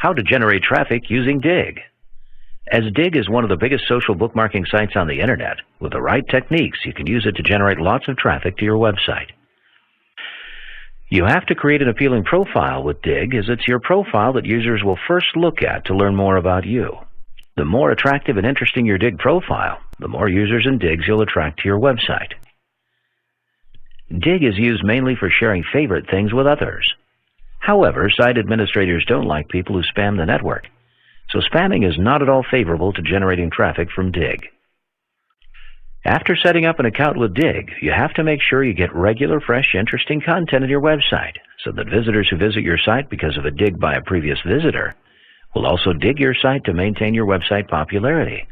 How to generate traffic using Digg. As Digg is one of the biggest social bookmarking sites on the internet, with the right techniques, you can use it to generate lots of traffic to your website. You have to create an appealing profile with Digg, as it's your profile that users will first look at to learn more about you. The more attractive and interesting your Digg profile, the more users and Diggs you'll attract to your website. Digg is used mainly for sharing favorite things with others. However, site administrators don't like people who spam the network, so spamming is not at all favorable to generating traffic from Digg. After setting up an account with Digg, you have to make sure you get regular, fresh, interesting content on your website, so that visitors who visit your site because of a dig by a previous visitor will also dig your site to maintain your website popularity.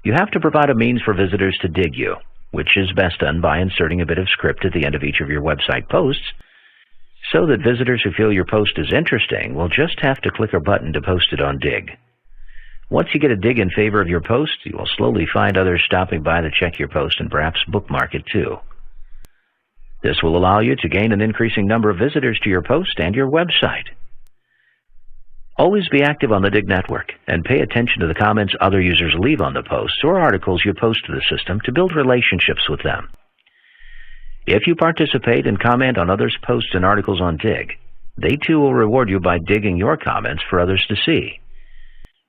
You have to provide a means for visitors to dig you, which is best done by inserting a bit of script at the end of each of your website posts, so that visitors who feel your post is interesting will just have to click a button to post it on Digg. Once you get a dig in favor of your post, you will slowly find others stopping by to check your post and perhaps bookmark it too. This will allow you to gain an increasing number of visitors to your post and your website. Always be active on the Digg network and pay attention to the comments other users leave on the posts or articles you post to the system to build relationships with them. If you participate and comment on others' posts and articles on Digg, they too will reward you by digging your comments for others to see.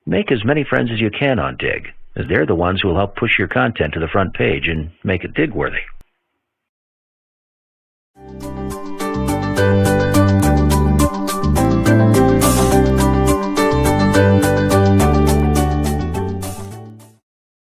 Make as many friends as you can on Digg, as they're the ones who will help push your content to the front page and make it Digg-worthy.